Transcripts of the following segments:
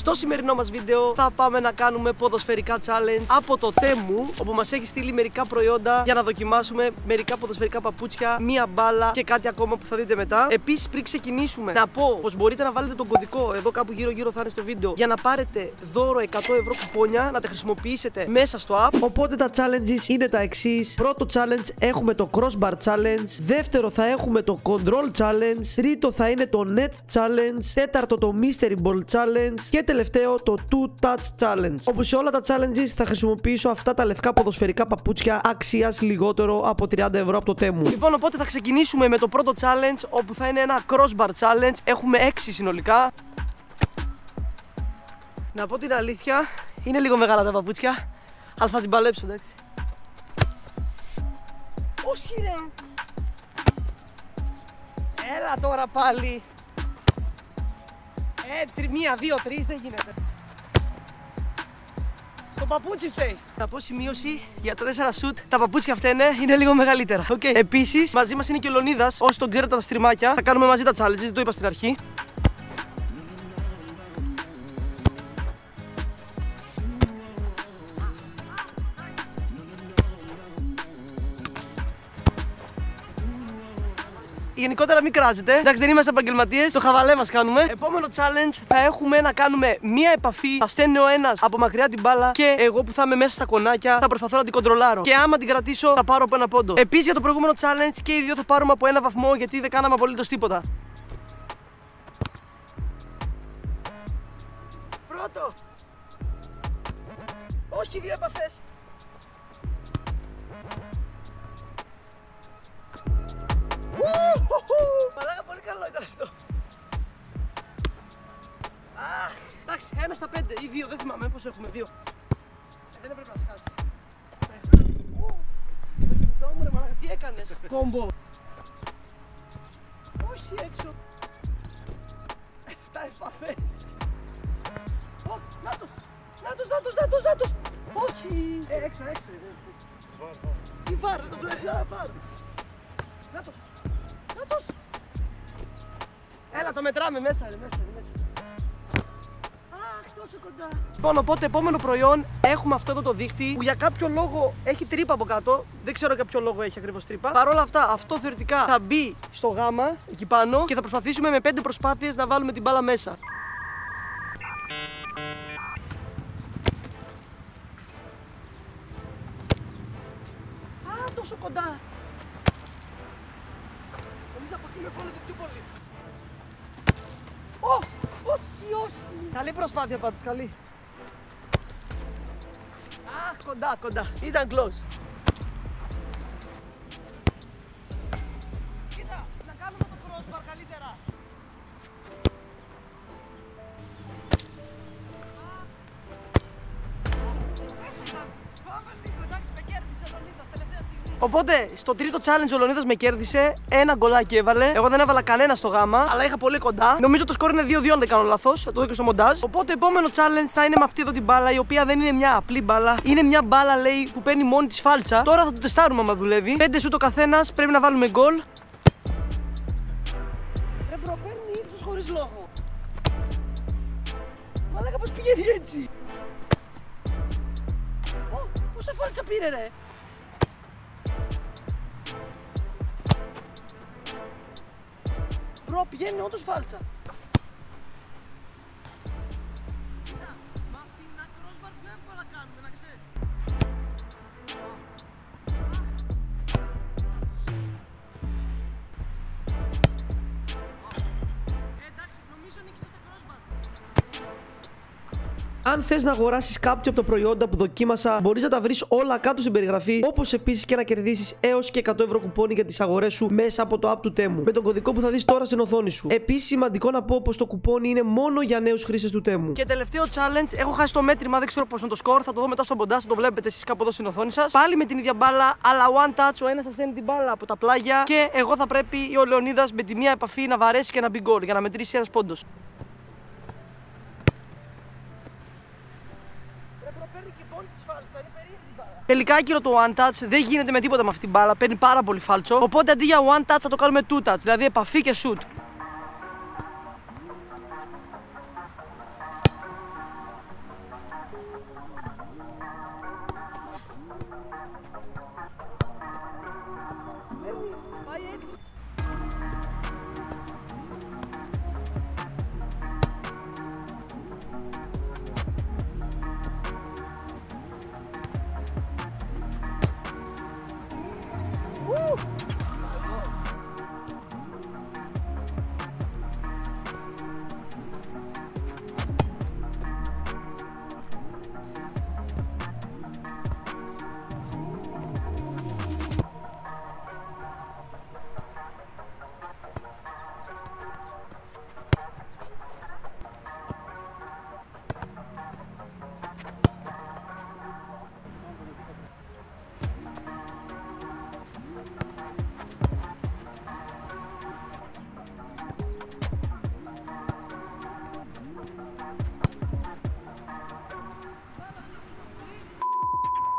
Στο σημερινό μας βίντεο θα πάμε να κάνουμε ποδοσφαιρικά challenge από το Temu, όπου μας έχει στείλει μερικά προϊόντα για να δοκιμάσουμε μερικά ποδοσφαιρικά παπούτσια, μία μπάλα και κάτι ακόμα που θα δείτε μετά. Επίσης, πριν ξεκινήσουμε, να πω πως μπορείτε να βάλετε τον κωδικό εδώ κάπου γύρω-γύρω θα είναι στο βίντεο για να πάρετε δώρο 100 ευρώ κουπόνια, να τα χρησιμοποιήσετε μέσα στο app. Οπότε τα challenges είναι τα εξής. Πρώτο challenge έχουμε το crossbar challenge. Δεύτερο θα έχουμε το control challenge. Τρίτο θα είναι το net challenge. Τέταρτο το mystery ball challenge. Και τελευταίο το two touch challenge. Όπως σε όλα τα challenges θα χρησιμοποιήσω αυτά τα λευκά ποδοσφαιρικά παπούτσια αξίας λιγότερο από 30 ευρώ από το Temu. Λοιπόν, οπότε θα ξεκινήσουμε με το πρώτο challenge, όπου θα είναι ένα crossbar challenge. Έχουμε 6 συνολικά. Να πω την αλήθεια, είναι λίγο μεγάλα τα παπούτσια, αλλά θα την παλέψω, εντάξει. Όχι ρε! Έλα τώρα πάλι! 1, 2, 3 δεν γίνεται. Το παπούτσι φταίει. Θα πω σημείωση για τα 4 σουτ. Τα παπούτσια φταίνε, είναι λίγο μεγαλύτερα. Okay. Επίσης, μαζί μας είναι και ο Λεωνίδας. Όσοι τον ξέρετε τα στριμάκια, θα κάνουμε μαζί τα challenges, δεν το είπα στην αρχή. Γενικότερα μην κράζετε. Εντάξει, δεν είμαστε επαγγελματίες, το χαβαλέ μας κάνουμε. Επόμενο challenge θα έχουμε να κάνουμε μία επαφή. Θα στέλνει ο ένας από μακριά την μπάλα και εγώ που θα είμαι μέσα στα κονάκια θα προσπαθώ να την κοντρολάρω. Και άμα την κρατήσω, θα πάρω από ένα πόντο. Επίσης, για το προηγούμενο challenge και οι δύο θα πάρουμε από ένα βαθμό γιατί δεν κάναμε απολύτως τίποτα. Πρώτο! Όχι δύο επαφές! Μαλάκα, πολύ καλό ήταν αυτό. Εντάξει, 1 στα 5 ή 2, δεν θυμάμαι πώς έχουμε, 2. Δεν έπρεπε να σκάσει. Ρε μαλάκα, τι έκανες? Κόμπο. Όχι έξω. 7 επαφές. Νάτος. Όχι. Έξω. Τι βάρ, δεν το βλέπεις, βάρ. Νάτος. Έλα, το μετράμε μέσα. Αχ, τόσο κοντά. Λοιπόν, οπότε επόμενο προϊόν έχουμε αυτό εδώ το δίχτυ που για κάποιο λόγο έχει τρύπα από κάτω. Δεν ξέρω για ποιο λόγο έχει ακριβώς τρύπα. Παρ' όλα αυτά, αυτό θεωρητικά θα μπει στο γάμα εκεί πάνω και θα προσπαθήσουμε με 5 προσπάθειες να βάλουμε την μπάλα μέσα. Α, τόσο κοντά. Με βόλευε πιο πολύ. Όχι. Καλή προσπάθεια πάντως, καλή. Αχ, κοντά. Ήταν close. Κοίτα, να κάνουμε το crossbar καλύτερα. Μέσα ήταν. Πάμε λίγο, εντάξει, με κέρδισε ο Λεωνίδας τελευταία στιγμή. Οπότε, στο τρίτο challenge ο Λεωνίδας με κέρδισε, ένα γκολάκι έβαλε. Εγώ δεν έβαλα κανένα στο γάμα, αλλά είχα πολύ κοντά. Νομίζω το σκορ είναι 2-2 αν δεν κάνω λάθος. Θα το δω και στο μοντάζ. Οπότε, επόμενο challenge θα είναι με αυτή εδώ την μπάλα, η οποία δεν είναι μια απλή μπάλα. Είναι μια μπάλα, λέει, που παίρνει μόνη της φάλτσα. Τώρα θα το τεστάρουμε άμα δουλεύει. 5 σου το καθένας, πρέπει να βάλουμε γκολ. Ρε μπρο, παίρνει ύψος χωρίς λόγο. Μαλάκα, πώς πηγαίνει έτσι? Πόσα φάλτσα πήρε, ρε? Μπρο, πηγαίνει όντως φάλτσα. Κοίτα, μα αυτή είναι ένα crossbar πιο εύκολα κάνουμε, να ξέρεις. Εντάξει, νομίζω νίκησες τα crossbar. Αν θες να αγοράσεις κάποιο από τα προϊόντα που δοκίμασα, μπορείς να τα βρεις όλα κάτω στην περιγραφή. Όπως επίσης και να κερδίσεις έως και 100 ευρώ κουπόνι για τις αγορές σου μέσα από το app του Temu. Με τον κωδικό που θα δεις τώρα στην οθόνη σου. Επίσης, σημαντικό να πω πως το κουπόνι είναι μόνο για νέους χρήστες του Temu. Και τελευταίο challenge, έχω χάσει το μέτρημα, δεν ξέρω πώς είναι το σκορ. Θα το δω μετά στο μοντάζ, θα το βλέπετε εσείς κάπου εδώ στην οθόνη σας. Πάλι με την ίδια μπάλα, αλλά one touch. Ο ένας θα στέλνει την μπάλα από τα πλάγια και εγώ θα πρέπει ο Λεωνίδας με τη μία επαφή να βαρέσει και να μπει γκολ για να μετρήσει ένας πόντος. Τελικά άκυρο το one touch, δεν γίνεται με τίποτα με αυτή την μπάλα, παίρνει πάρα πολύ φάλτσο. Οπότε αντί για one touch θα το κάνουμε two touch, δηλαδή επαφή και shoot.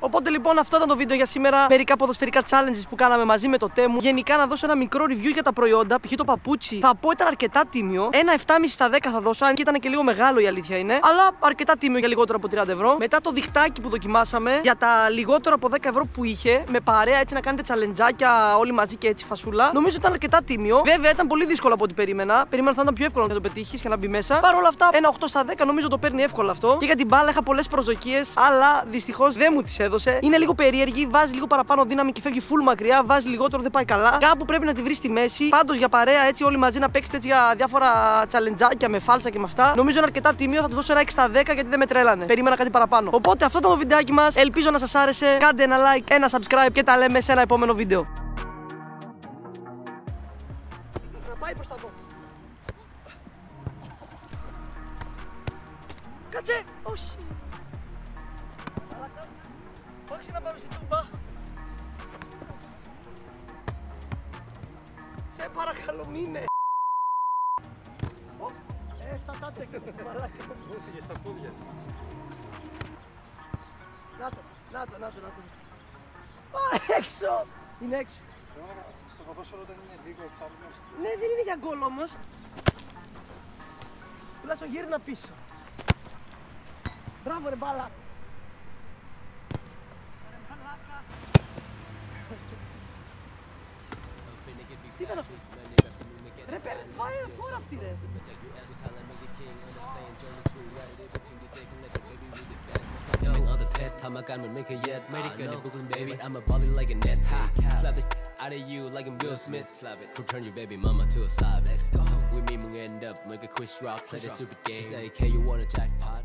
Οπότε λοιπόν αυτό ήταν το βίντεο για σήμερα. Μερικά ποδοσφαιρικά challenges που κάναμε μαζί με το Temu. Γενικά να δώσω ένα μικρό review για τα προϊόντα. Π.χ. το παπούτσι θα πω ήταν αρκετά τίμιο. Ένα 7,5 στα 10 θα δώσω, αν και ήταν και λίγο μεγάλο η αλήθεια είναι. Αλλά αρκετά τίμιο για λιγότερο από 30 ευρώ. Μετά το διχτάκι που δοκιμάσαμε για τα λιγότερο από 10 ευρώ που είχε. Με παρέα έτσι να κάνετε τσαλεντζάκια όλοι μαζί και έτσι φασούλα. Νομίζω ήταν αρκετά τίμιο. Βέβαια ήταν πολύ δύσκολο από ό,τι περίμενα. Περίμενα θα ήταν πιο εύκολο να το πετύχει και να μπει μέσα. Παρ' όλα αυτά, ένα 8 στα 10 νομίζω το παίρνει εύκολα αυτό. Και για την μπάλα είχα πολλές προσδοκίες, αλλά δυστυχώς δεν μου τις έδωσε. Είναι λίγο περίεργη, βάζει λίγο παραπάνω δύναμη και φεύγει full μακριά. Βάζει λιγότερο, δεν πάει καλά. Κάπου πρέπει να τη βρει στη μέση. Πάντως για παρέα έτσι όλοι μαζί να παίξετε έτσι για διάφορα τσαλεντζάκια με φάλτσα και με αυτά. Νομίζω είναι αρκετά τίμιο. Θα του δώσω ένα 6 στα 10 γιατί δεν με τρέλανε. Περίμενα κάτι παραπάνω. Οπότε αυτό ήταν το βιντεάκι μας. Ελπίζω να σας άρεσε. Κάντε ένα like, ένα subscribe και τα λέμε σε ένα επόμενο βίντεο. Θα πάει προς τα εδώ. Κάτσε! Όχι! Όχι να πάμε στην Τούμπα. Σε παρακαλώ μείνε. Στα τάτσα έκανες μαλάκα. Μου έφυγε στα πόδια. Να το. Έξω! Είναι έξω. Στο ποδόσφαιρο δεν είναι λίγο εξάμηνος. Ναι, δεν είναι για γκολ όμως. Τουλάχιστον γύρνα πίσω. Μπράβο ρε μπάλα. Ρε μαλάκα. Τι ήταν αυτό? Ρε πάει φόρα αυτή ρε. 타마간 will make it yet. Made it good, Brooklyn baby. I'm a baller like a net. Slap the out of you like I'm Will Smith. Flap it, could turn your baby mama to a side. Let's go. We mean we end up make a quiz rock. Play the stupid game. Say, okay, you want a jackpot?